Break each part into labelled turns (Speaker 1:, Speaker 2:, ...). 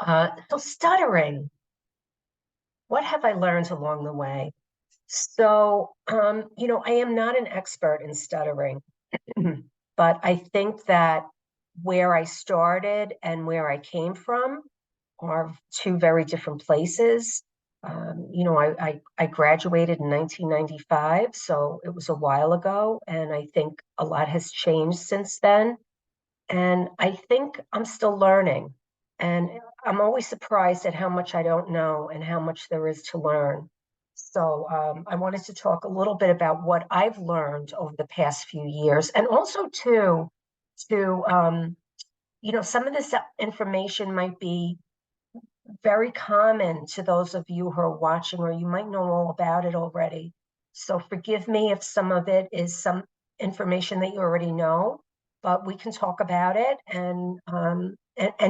Speaker 1: So stuttering, what have I learned along the way? So, I am not an expert in stuttering, but I think that where I started and where I came from are two very different places. I graduated in 1995, so it was a while ago, and I think a lot has changed since then. And I think I'm still learning. And I'm always surprised at how much I don't know and how much there is to learn. So I wanted to talk a little bit about what I've learned over the past few years, and also to some of this information might be very common to those of you who are watching, or you might know all about it already. So forgive me if some of it is some information that you already know, but we can talk about it, and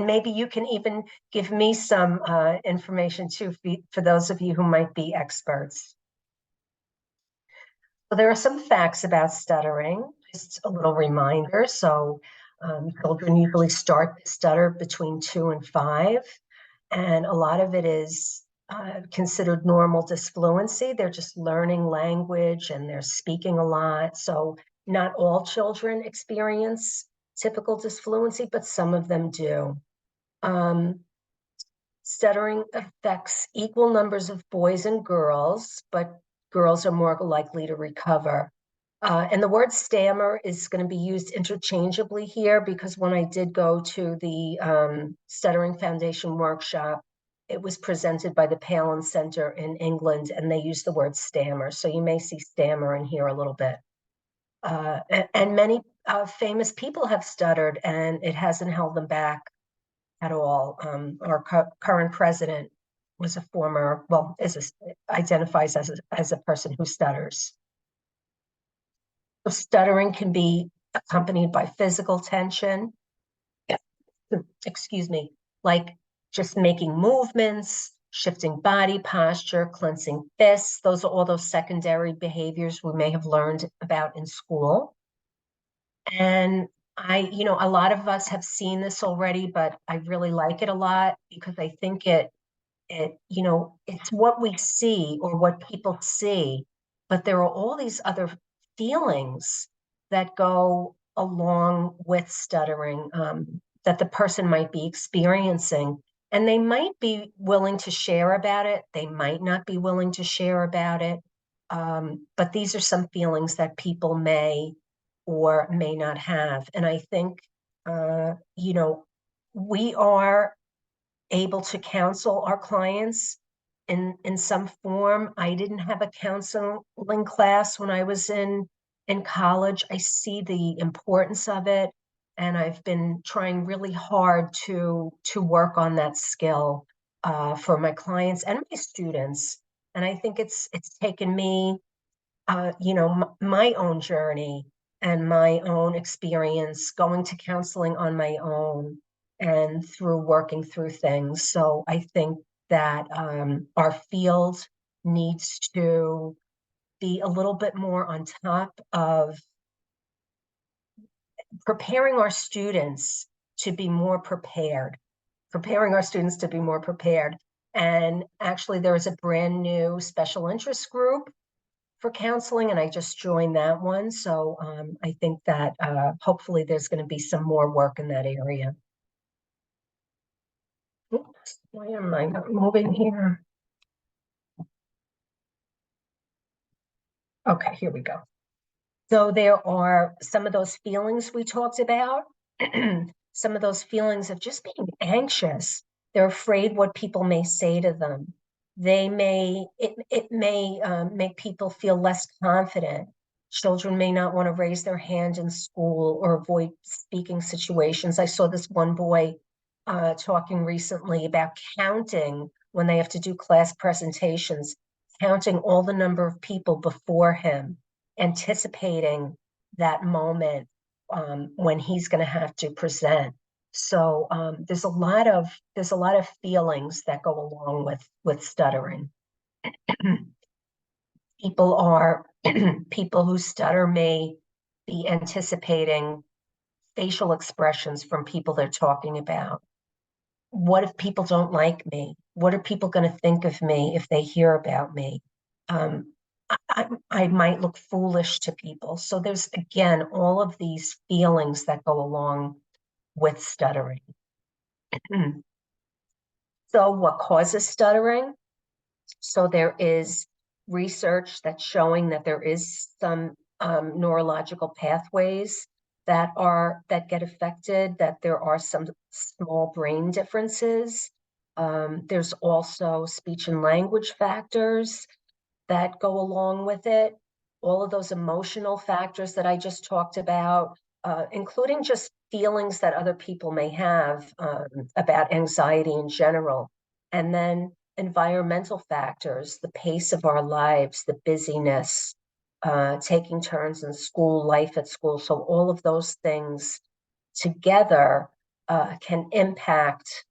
Speaker 1: maybe you can even give me some information too for those of you who might be experts. So there are some facts about stuttering, just a little reminder. So children usually start to stutter between 2 and 5. And a lot of it is considered normal disfluency. They're just learning language and they're speaking a lot. So not all children experience typical disfluency, but some of them do. Stuttering affects equal numbers of boys and girls, but girls are more likely to recover. And the word stammer is going to be used interchangeably here, because when I did go to the Stuttering Foundation workshop, it was presented by the Palin Center in England, and they used the word stammer. So you may see stammer in here a little bit. And many famous people have stuttered, and it hasn't held them back at all. Our current president was a former, well, identifies as a person who stutters. Stuttering can be accompanied by physical tension, excuse me, like just making movements, shifting body posture, clenching fists. Those are all those secondary behaviors we may have learned about in school. And a lot of us have seen this already, but I really like it a lot because I think it's what we see or what people see, but there are all these other feelings that go along with stuttering, that the person might be experiencing, and they might be willing to share about it. They might not be willing to share about it. But these are some feelings that people may or may not have. And I think, we are able to counsel our clients in some form. I didn't have a counseling class when I was in college. I see the importance of it, and I've been trying really hard to work on that skill for my clients and my students. And I think it's taken me, my own journey and my own experience going to counseling on my own and through working through things. So I think that our field needs to be a little bit more on top of preparing our students to be more prepared, And actually, there is a brand new special interest group for counseling, and I just joined that one. So I think that hopefully there's going to be some more work in that area. Oops, why am I not moving here? Okay, here we go. So there are some of those feelings we talked about, some of those feelings of just being anxious. They're afraid what people may say to them. It may make people feel less confident. Children may not want to raise their hand in school or avoid speaking situations. I saw this one boy talking recently about counting when they have to do class presentations, counting all the number of people before him, anticipating that moment when he's going to have to present. So there's a lot of feelings that go along with stuttering. People who stutter may be anticipating facial expressions from people they're talking about. what if people don't like me? What are people going to think of me if they hear about me? Um, I might look foolish to people. So there's, again, all of these feelings that go along with stuttering. So what causes stuttering? So there is research that's showing that there is some neurological pathways that get affected, that there are some small brain differences. There's also speech and language factors that go along with it. All of those emotional factors that I just talked about, including just feelings that other people may have about anxiety in general. And then environmental factors, the pace of our lives, the busyness, taking turns in school, life at school. So all of those things together can impact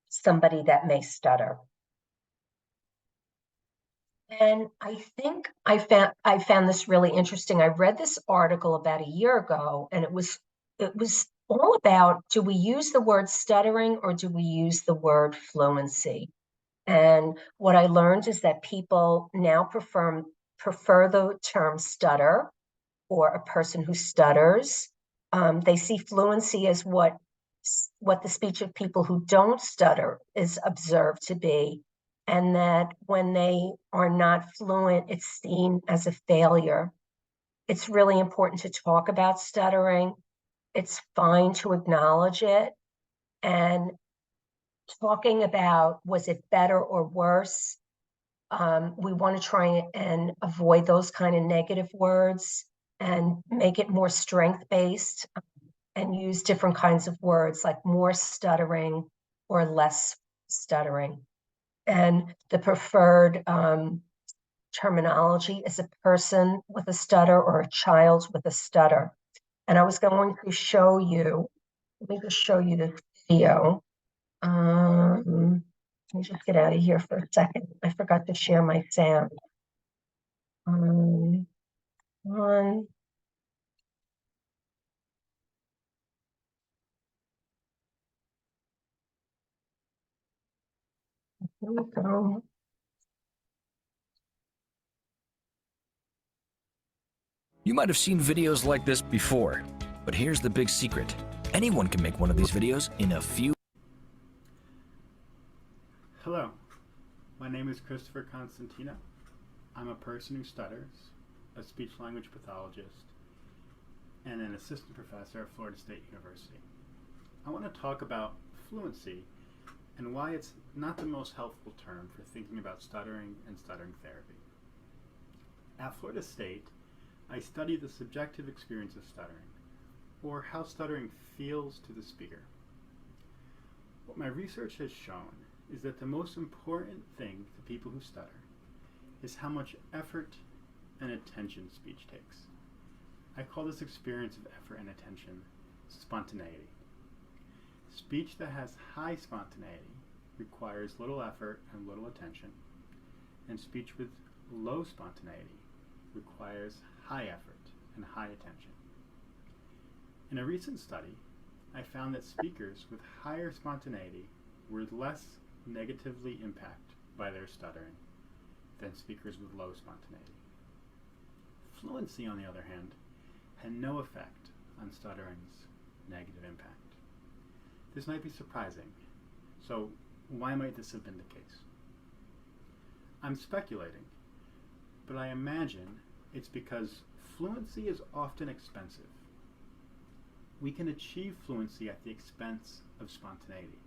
Speaker 1: somebody that may stutter. And I think I found this really interesting. I read this article about a year ago, and it was all about, do we use the word stuttering or do we use the word fluency? And what I learned is that people now prefer the term stutter, or a person who stutters. They see fluency as what the speech of people who don't stutter is observed to be, and that when they are not fluent, it's seen as a failure. It's really important to talk about stuttering. It's fine to acknowledge it. And talking about, was it better or worse? We want to try and avoid those kind of negative words and make it more strength-based, and use different kinds of words like more stuttering or less stuttering. And the preferred terminology is a person with a stutter or a child with a stutter. And I was going to show you, let me just show you the video. Let me just get out of here for a second. I forgot to share my sound. One. Here we go.
Speaker 2: You might have seen videos like this before, but here's the big secret. Anyone can make one of these videos in a few.
Speaker 3: Hello, my name is Christopher Constantino. I'm a person who stutters, a speech-language pathologist, and an assistant professor at Florida State University. I want to talk about fluency and why it's not the most helpful term for thinking about stuttering and stuttering therapy. At Florida State, I study the subjective experience of stuttering, or how stuttering feels to the speaker. What my research has shown is that the most important thing to people who stutter is how much effort and attention speech takes. I call this experience of effort and attention spontaneity. Speech that has high spontaneity requires little effort and little attention, and speech with low spontaneity requires high effort and high attention. In a recent study, I found that speakers with higher spontaneity were less negatively impacted by their stuttering than speakers with low spontaneity. Fluency, on the other hand, had no effect on stuttering's negative impact. This might be surprising, so why might this have been the case? I'm speculating, but I imagine it's because fluency is often expensive. We can achieve fluency at the expense of spontaneity.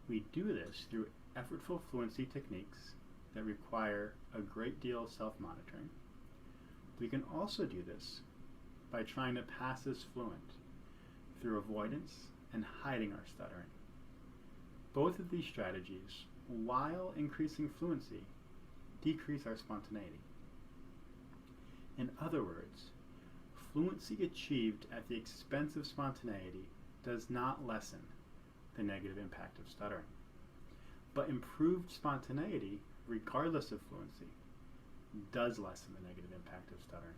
Speaker 3: We do this through effortful fluency techniques that require a great deal of self-monitoring. We can also do this by trying to pass as fluent through avoidance and hiding our stuttering. Both of these strategies, while increasing fluency, decrease our spontaneity. In other words, fluency achieved at the expense of spontaneity does not lessen the negative impact of stuttering, but improved spontaneity, regardless of fluency, does lessen the negative impact of stuttering.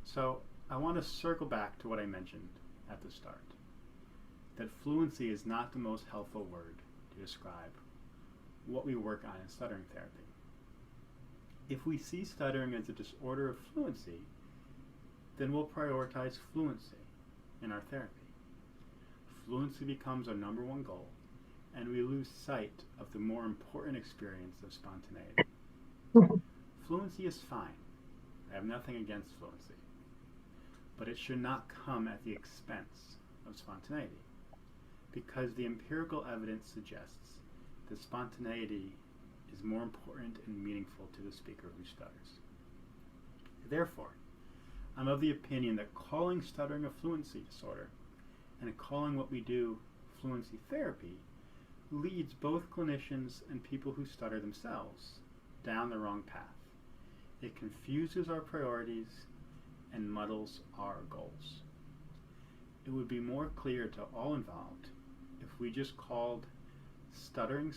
Speaker 3: So I want to circle back to what I mentioned at the start. that fluency is not the most helpful word to describe what we work on in stuttering therapy. If we see stuttering as a disorder of fluency, then we'll prioritize fluency in our therapy. Fluency becomes our number one goal, and we lose sight of the more important experience of spontaneity. Fluency is fine. I have nothing against fluency. But it should not come at the expense of spontaneity, because the empirical evidence suggests that spontaneity is more important and meaningful to the speaker who stutters. Therefore, I'm of the opinion that calling stuttering a fluency disorder and calling what we do fluency therapy leads both clinicians and people who stutter themselves down the wrong path. It confuses our priorities and muddles our goals. It would be more clear to all involved if we just called stuttering,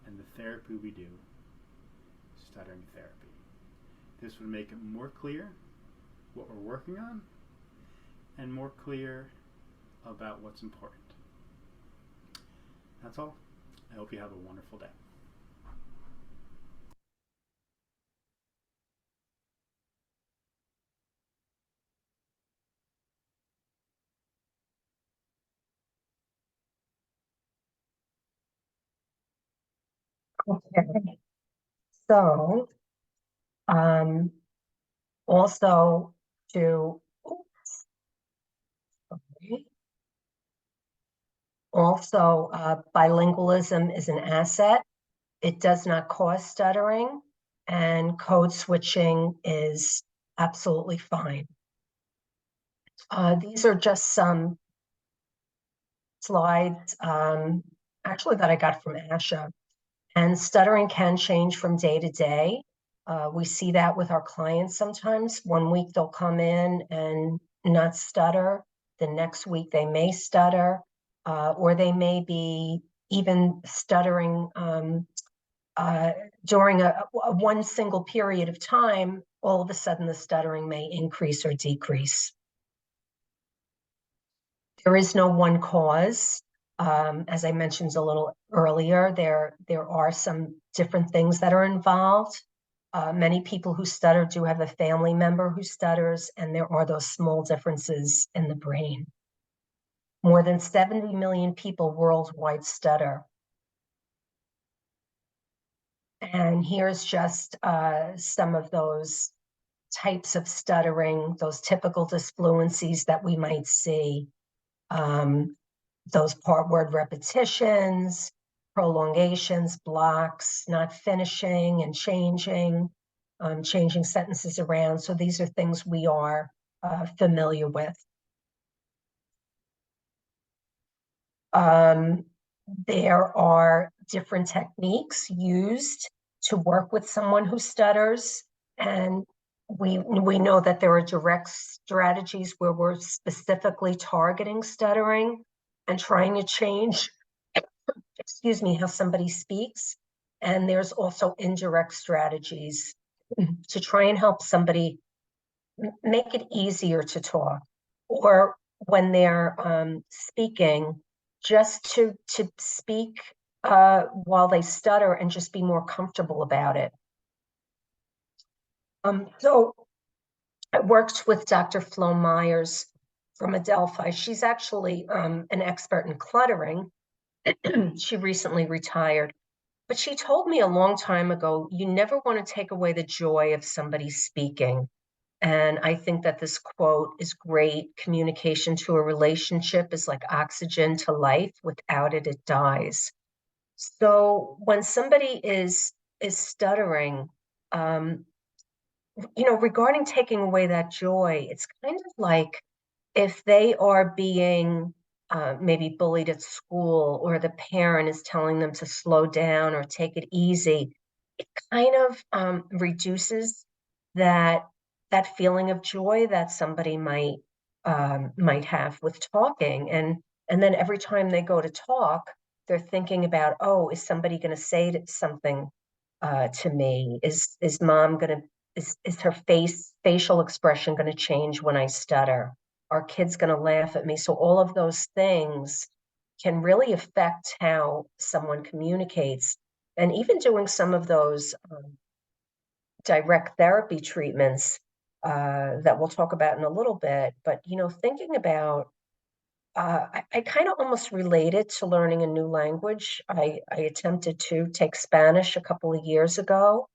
Speaker 3: and the therapy we do stuttering therapy. This would make it more clear what we're working on and more clear about what's important. That's all. I hope you have a wonderful day.
Speaker 1: Okay. So, also to, also, bilingualism is an asset. It does not cause stuttering, and code switching is absolutely fine. These are just some slides, actually that I got from Asha. And stuttering can change from day to day. We see that with our clients sometimes. One week they'll come in and not stutter. The next week they may stutter, or they may be even stuttering during a one single period of time. All of a sudden the stuttering may increase or decrease. There is no one cause. As I mentioned a little earlier, there are some different things that are involved. Many people who stutter do have a family member who stutters, and there are those small differences in the brain. More than 70 million people worldwide stutter. And here's just some of those types of stuttering, those typical disfluencies that we might see. Those part word repetitions, prolongations, blocks, not finishing and changing, changing sentences around. So these are things we are familiar with. There are different techniques used to work with someone who stutters, and we know that there are direct strategies where we're specifically targeting stuttering and trying to change, excuse me, how somebody speaks. And there's also indirect strategies to try and help somebody make it easier to talk, or when they're speaking, just to speak while they stutter and just be more comfortable about it. So I worked with Dr. Flo Myers from Adelphi. She's actually an expert in cluttering. She recently retired, but she told me a long time ago, you never want to take away the joy of somebody speaking. And I think that this quote is great. Communication to a relationship is like oxygen to life. Without it, it dies. So when somebody is stuttering, regarding taking away that joy, it's kind of like if they are being maybe bullied at school, or the parent is telling them to slow down or take it easy, it kind of reduces that feeling of joy that somebody might have with talking. And then every time they go to talk, they're thinking about, oh, is somebody going to say something to me? Is mom going to, is her facial expression going to change when I stutter? Are kids going to laugh at me? So all of those things can really affect how someone communicates. And even doing some of those direct therapy treatments that we'll talk about in a little bit, but thinking about I kind of almost related to learning a new language. I attempted to take Spanish a couple of years ago,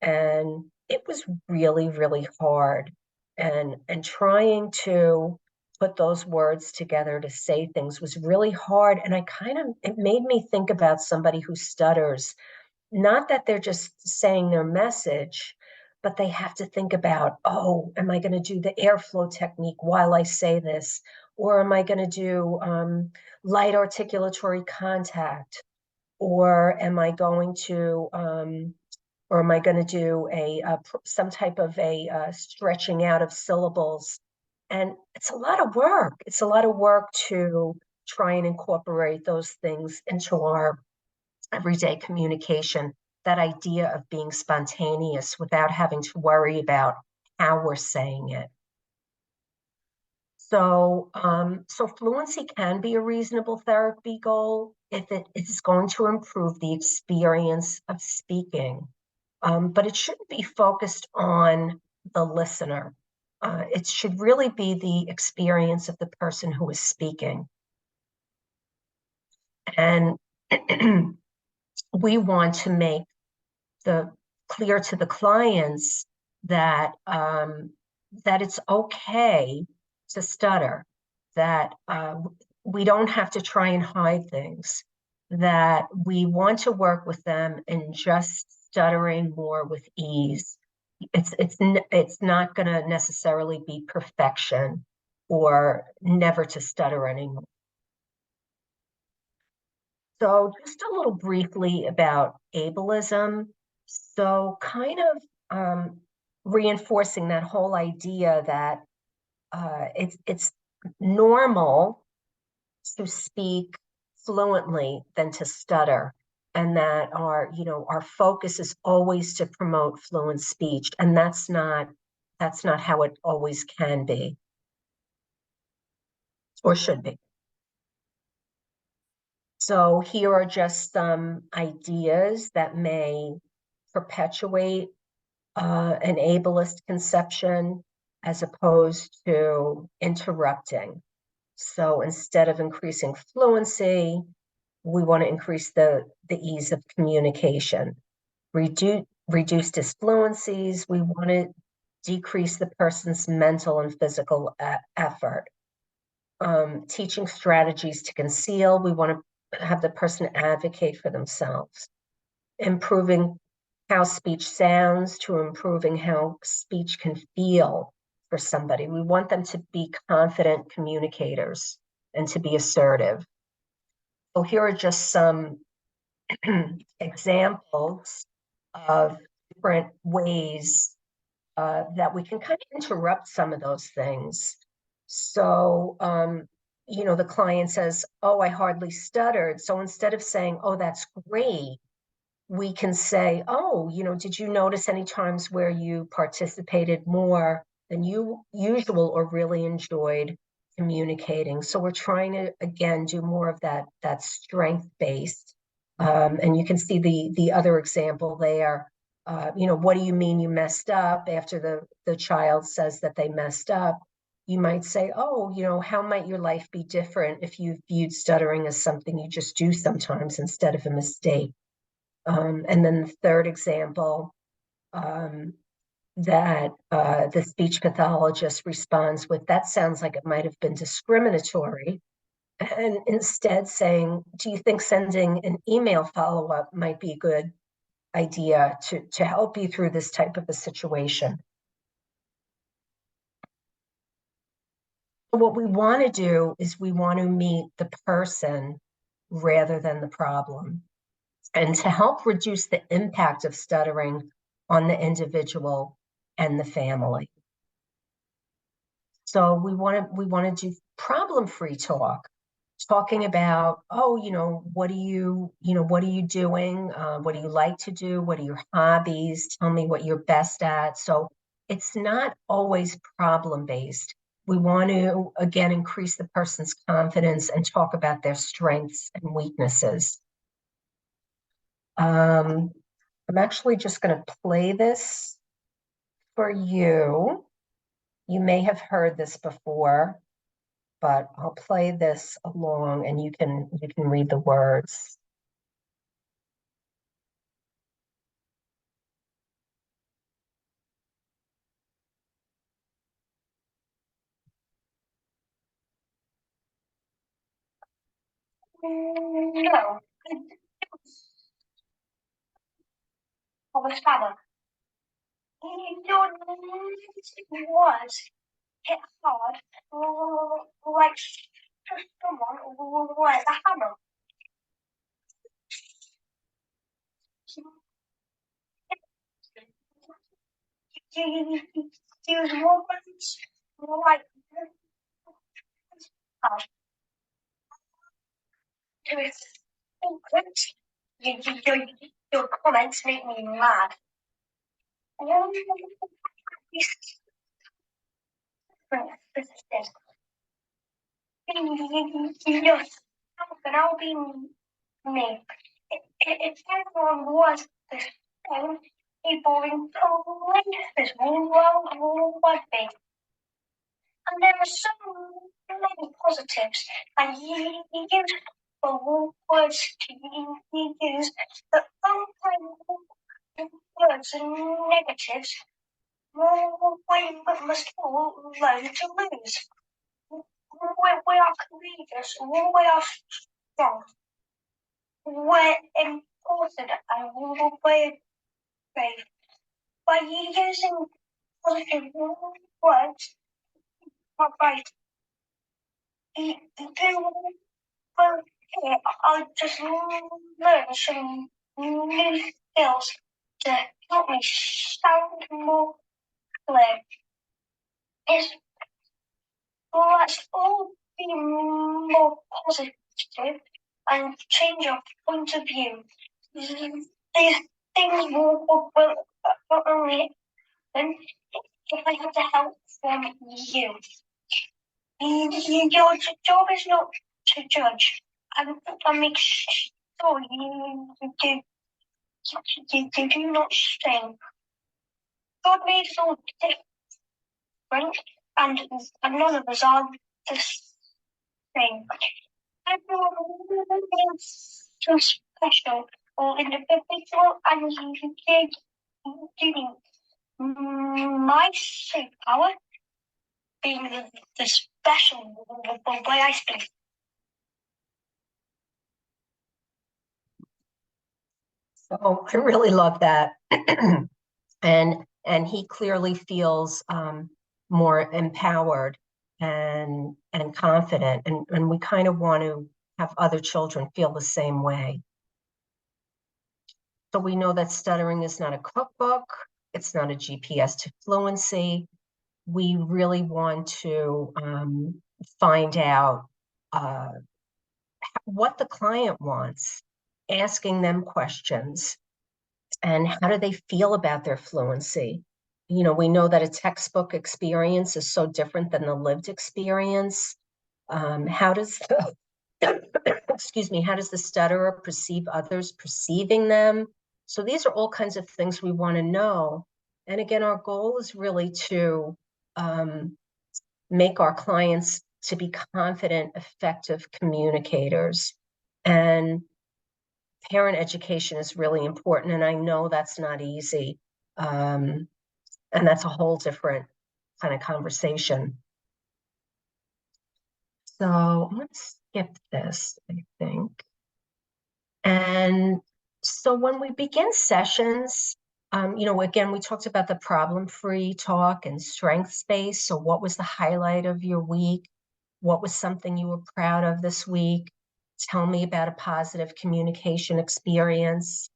Speaker 1: and it was really, really hard. And trying to put those words together to say things was really hard. And it made me think about somebody who stutters. Not that they're just saying their message, but they have to think about, oh, am I going to do the airflow technique while I say this? Or am I going to do light articulatory contact? Or am I going to do some type of a stretching out of syllables? And it's a lot of work. It's a lot of work to try and incorporate those things into our everyday communication, that idea of being spontaneous without having to worry about how we're saying it. So fluency can be a reasonable therapy goal if it is going to improve the experience of speaking. But it shouldn't be focused on the listener. It should really be the experience of the person who is speaking. And we want to make clear to the clients that that it's okay to stutter, that we don't have to try and hide things, that we want to work with them in just stuttering more with ease. It's not going to necessarily be perfection or never to stutter anymore. So just a little briefly about ableism. So kind of reinforcing that whole idea that it's normal to speak fluently than to stutter, and that our focus is always to promote fluent speech, and that's not how it always can be or should be. So here are just some ideas that may perpetuate an ableist conception as opposed to interrupting. So instead of increasing fluency, we want to increase the ease of communication. Reduce disfluencies. We want to decrease the person's mental and physical effort. Teaching strategies to conceal. We want to have the person advocate for themselves. Improving how speech sounds to improving how speech can feel for somebody. We want them to be confident communicators and to be assertive. So here are just some examples of different ways that we can kind of interrupt some of those things. So, the client says, oh, I hardly stuttered. So instead of saying, oh, that's great, we can say, oh, did you notice any times where you participated more than you usual or really enjoyed communicating? So we're trying to, again, do more of that strength-based. And you can see the other example there. What do you mean you messed up? After the child says that they messed up, you might say, oh, how might your life be different if you viewed stuttering as something you just do sometimes instead of a mistake? And then the third example, that the speech pathologist responds with, that sounds like it might have been discriminatory. And instead saying, do you think sending an email follow-up might be a good idea to help you through this type of a situation? What we want to do is we want to meet the person rather than the problem, and to help reduce the impact of stuttering on the individual and the family. So we want to do problem-free talk, talking about, oh, what are you doing? What do you like to do? What are your hobbies? Tell me what you're best at. So it's not always problem-based. We want to, again, increase the person's confidence and talk about their strengths and weaknesses. I'm actually just going to play this for you. You may have heard this before, but I'll play this along and you can read the words.
Speaker 4: No, I was father. Your was hit hard, like someone with a hammer. Use words like hard to its your comments make me mad. Yes, I'll be me. If everyone was the same, people in places would be. And there are so many positives, and you use the words you use, but sometimes words and negatives, we must all learn to lose. We are courageous, we are strong, we're important, and we're brave. By using positive words, by well, here I'll just learn some new skills to help me sound more clear. It's let's all be more positive and change our point of view. These things will only happen if I have the help from you. Your job is not to judge and make sure you do not shame. God made us all different, and none of us are the same. Everyone is so special or individual, and unique. My superpower being the special way I speak.
Speaker 1: So I really love that. and he clearly feels more empowered and confident. And we kind of want to have other children feel the same way. So we know that stuttering is not a cookbook. It's not a GPS to fluency. We really want to find out what the client wants, asking them questions, and how do they feel about their fluency. You know, we know that a textbook experience is so different than the lived experience. How does the excuse me, how does the stutterer perceive others perceiving them? So these are all kinds of things we want to know. And again, our goal is really to make our clients to be confident, effective communicators. And parent education is really important. And I know that's not easy. And that's a whole different kind of conversation. So I'm going to skip this, I think. And so when we begin sessions, you know, again, we talked about the problem-free talk and strength space. So what was the highlight of your week? What was something you were proud of this week? Tell me about a positive communication experience.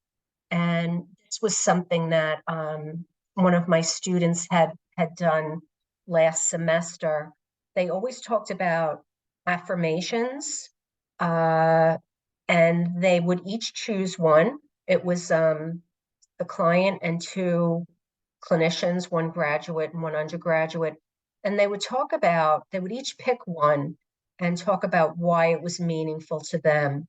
Speaker 1: And this was something that one of my students had done last semester. They always talked about affirmations, and they would each choose one. It was the client and two clinicians, one graduate and one undergraduate, and they would each pick one and talk about why it was meaningful to them.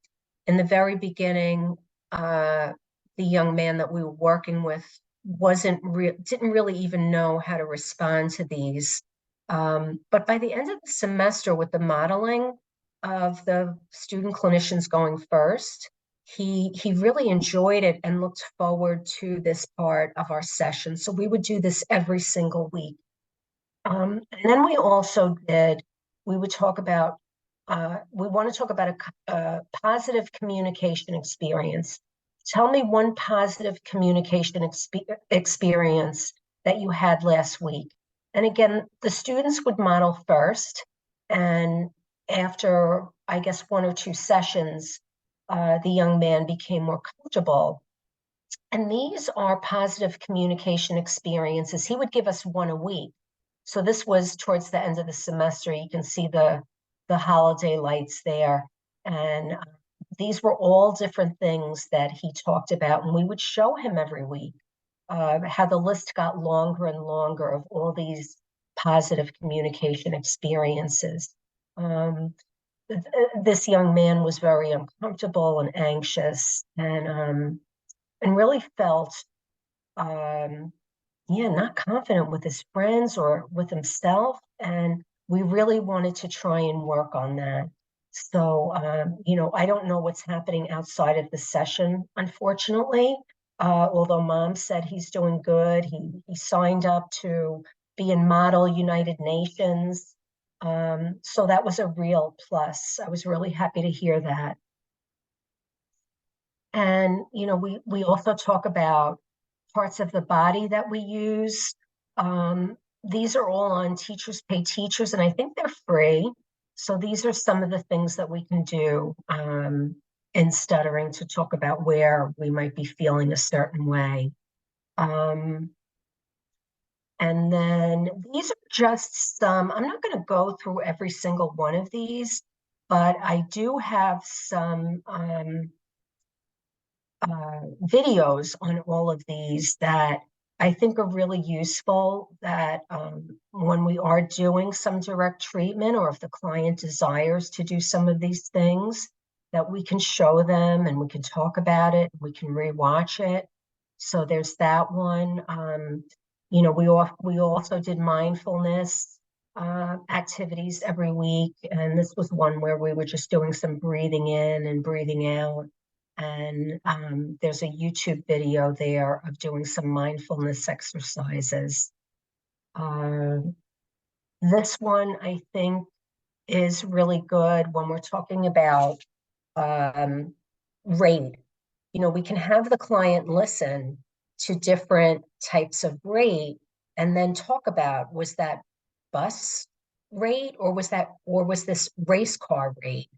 Speaker 1: In the very beginning, the young man that we were working with didn't really even know how to respond to these. But by the end of the semester, with the modeling of the student clinicians going first, he really enjoyed it and looked forward to this part of our session. So we would do this every single week. And then we would talk about, we want to talk about a positive communication experience. Tell me one positive communication experience that you had last week. And again, the students would model first, and after, I guess, 1 or 2 sessions, the young man became more comfortable. And these are positive communication experiences. He would give us one a week. So this was towards the end of the semester. You can see the holiday lights there. And these were all different things that he talked about. And we would show him every week how the list got longer and longer of all these positive communication experiences. This young man was very uncomfortable and anxious, and really felt not confident with his friends or with himself. And we really wanted to try and work on that. So, I don't know what's happening outside of the session, unfortunately. Although Mom said he's doing good. He signed up to be in Model United Nations. So that was a real plus. I was really happy to hear that. And, we also talk about parts of the body that we use. These are all on Teachers Pay Teachers, and I think they're free. So these are some of the things that we can do in stuttering to talk about where we might be feeling a certain way. And then these are just some, I'm not going to go through every single one of these, but I do have some videos on all of these that I think are really useful, that when we are doing some direct treatment, or if the client desires to do some of these things, that we can show them and we can talk about it, we can rewatch it. So there's that one. We also did mindfulness activities every week, and this was one where we were just doing some breathing in and breathing out. And there's a YouTube video there of doing some mindfulness exercises. This one, I think, is really good when we're talking about rate. We can have the client listen to different types of rate and then talk about, was that bus rate, or was this race car rate?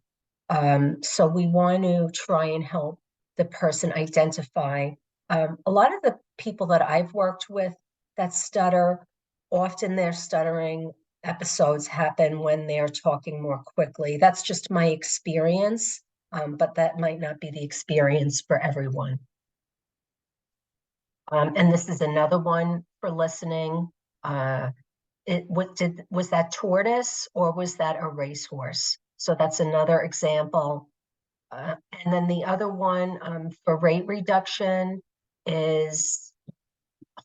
Speaker 1: So we want to try and help the person identify. A lot of the people that I've worked with that stutter, often their stuttering episodes happen when they're talking more quickly. That's just my experience, but that might not be the experience for everyone. And this is another one for listening. Was that tortoise, or was that a racehorse? So that's another example. And then the other one for rate reduction is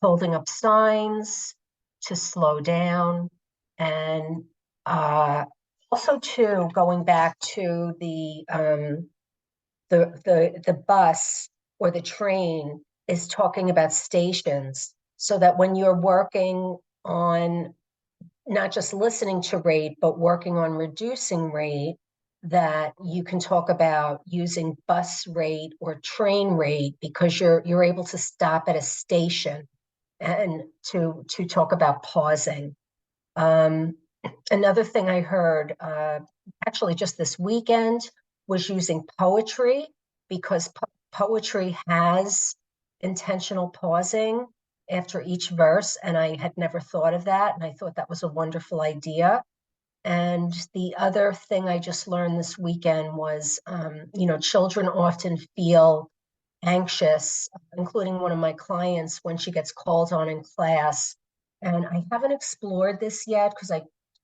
Speaker 1: holding up signs to slow down. And also, too, going back to the bus or the train, is talking about stations, so that when you're working on not just listening to rate, but working on reducing rate, that you can talk about using bus rate or train rate, because you're able to stop at a station and to talk about pausing. Another thing I heard actually just this weekend was using poetry, because poetry has intentional pausing after each verse, and I had never thought of that, and I thought that was a wonderful idea. And the other thing I just learned this weekend was, children often feel anxious, including one of my clients, when she gets called on in class And I haven't explored this yet because I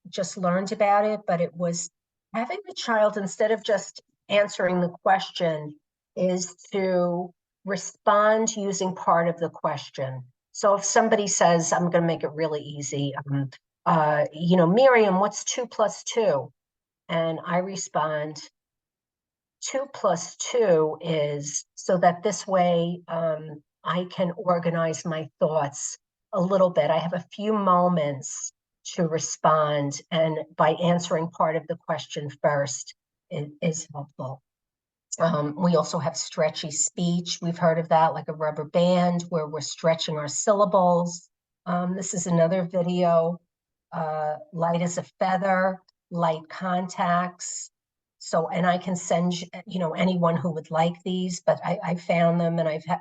Speaker 1: just learned about it, but it was having the child, instead of just answering the question, is to respond using part of the question. So if somebody says, I'm going to make it really easy, Miriam, what's 2 + 2? And I respond, 2 + 2 is, so that this way I can organize my thoughts a little bit. I have a few moments to respond, and by answering part of the question first is helpful. We also have stretchy speech. We've heard of that, like a rubber band, where we're stretching our syllables. This is another video, light as a feather, light contacts. So, and I can send, anyone who would like these, but I found them, and I've had,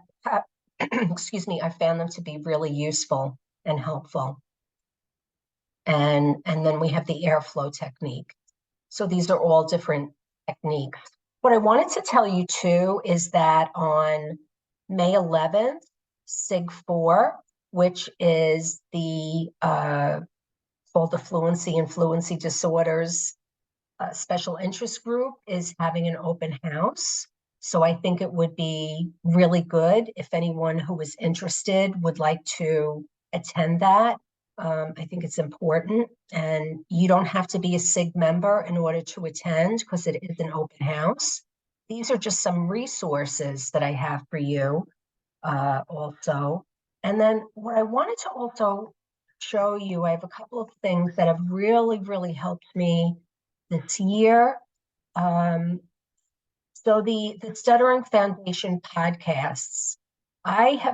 Speaker 1: excuse me, I found them to be really useful and helpful. And then we have the airflow technique. So these are all different techniques. What I wanted to tell you too is that on May 11th, SIG4, which is the called the Fluency and Fluency Disorders Special Interest Group, is having an open house. So I think it would be really good if anyone who is interested would like to attend that. I think it's important, and you don't have to be a SIG member in order to attend because it is an open house. These are just some resources that I have for you also. And then what I wanted to also show you, I have a couple of things that have really, really helped me this year. So the Stuttering Foundation podcasts, I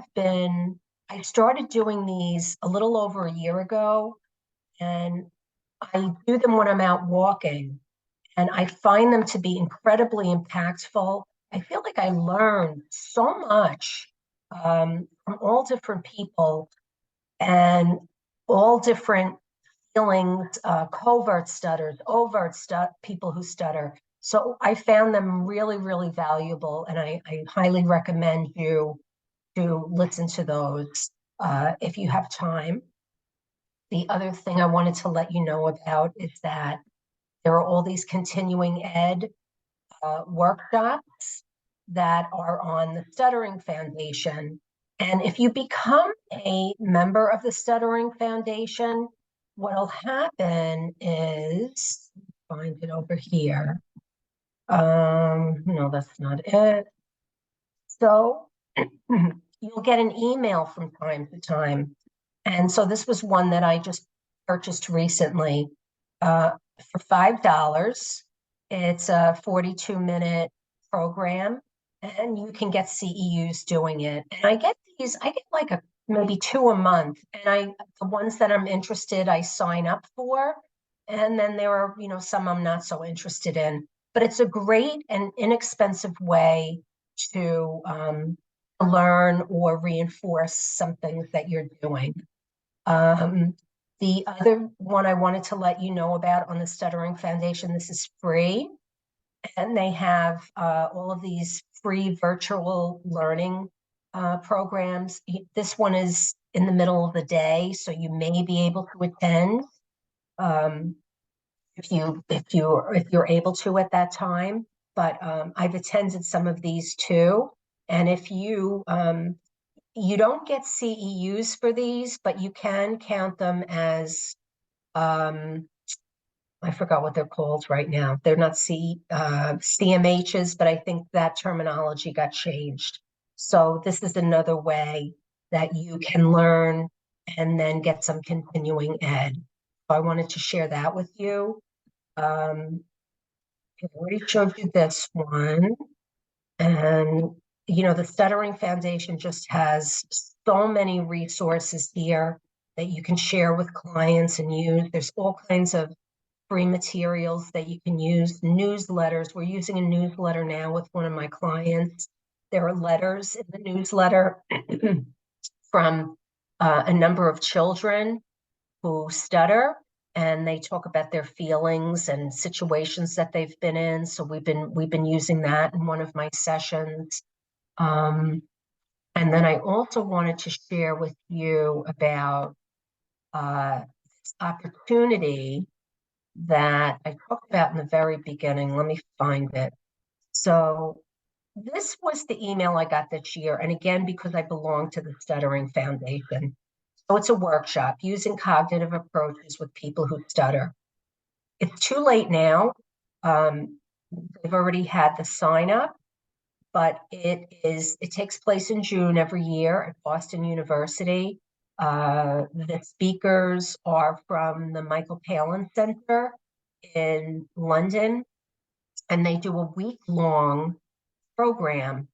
Speaker 1: started doing these a little over a year ago, and I do them when I'm out walking, and I find them to be incredibly impactful. I feel like I learned so much from all different people and all different feelings, covert stutters, overt people who stutter. So I found them really, really valuable, and I highly recommend you to listen to those if you have time. The other thing I wanted to let you know about is that there are all these continuing ed workshops that are on the Stuttering Foundation. And if you become a member of the Stuttering Foundation, what'll happen is, find it over here. No, that's not it. So you'll get an email from time to time. And so this was one that I just purchased recently for $5. It's a 42-minute program, and you can get CEUs doing it. And I get like maybe 2 a month. And the ones that I'm interested, I sign up for. And then there are, some I'm not so interested in. But it's a great and inexpensive way to learn or reinforce some things that you're doing. The other one I wanted to let you know about on the Stuttering Foundation, this is free, and they have all of these free virtual learning programs. This one is in the middle of the day, so you may be able to attend if you're able to at that time. But I've attended some of these too, and if you don't get CEUs for these, but you can count them as, I forgot what they're called right now. They're not CMHs, but I think that terminology got changed. So this is another way that you can learn and then get some continuing ed. So I wanted to share that with you. I already showed you this one. And the Stuttering Foundation just has so many resources here that you can share with clients and use. There's all kinds of free materials that you can use, newsletters. We're using a newsletter now with one of my clients. There are letters in the newsletter from a number of children who stutter, and they talk about their feelings and situations that they've been in. So we've been using that in one of my sessions. And then I also wanted to share with you about opportunity that I talked about in the very beginning. Let me find it. So this was the email I got this year. And again, because I belong to the Stuttering Foundation. So it's a workshop using cognitive approaches with people who stutter. It's too late now. They've already had the sign up, but it takes place in June every year at Boston University. The speakers are from the Michael Palin Center in London, and they do a week-long program.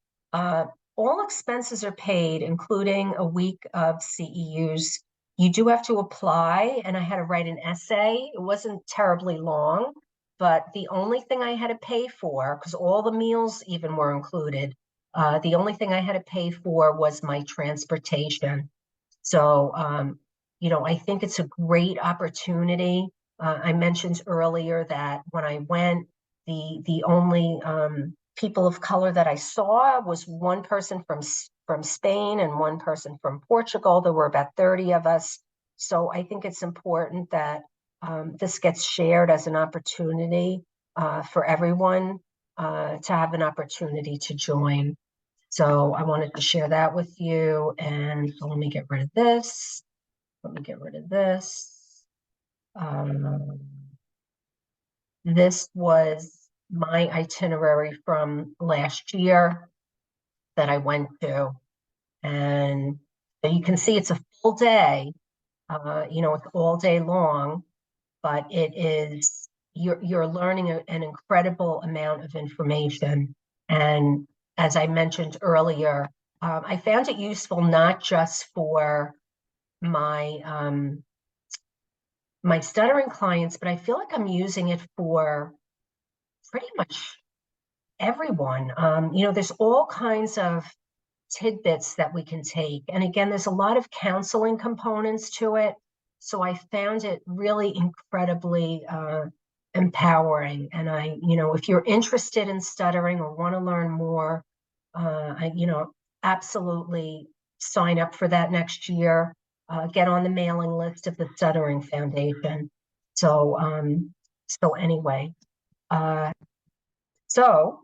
Speaker 1: All expenses are paid, including a week of CEUs. You do have to apply, and I had to write an essay. It wasn't terribly long, but the only thing I had to pay for, because all the meals even were included, the only thing I had to pay for was my transportation. So, I think it's a great opportunity. I mentioned earlier that when I went, the only people of color that I saw was one person from Spain and one person from Portugal. There were about 30 of us. So I think it's important that this gets shared as an opportunity for everyone to have an opportunity to join. So I wanted to share that with you. And so let me get rid of this. Let me get rid of this. This was my itinerary from last year that I went to. And so you can see it's a full day. It's all day long, but you're learning an incredible amount of information. And as I mentioned earlier, I found it useful not just for my my stuttering clients, but I feel like I'm using it for pretty much everyone. There's all kinds of tidbits that we can take. And again, there's a lot of counseling components to it. So I found it really incredibly empowering. And if you're interested in stuttering or want to learn more, absolutely sign up for that next year. Get on the mailing list of the Stuttering Foundation. So anyway, so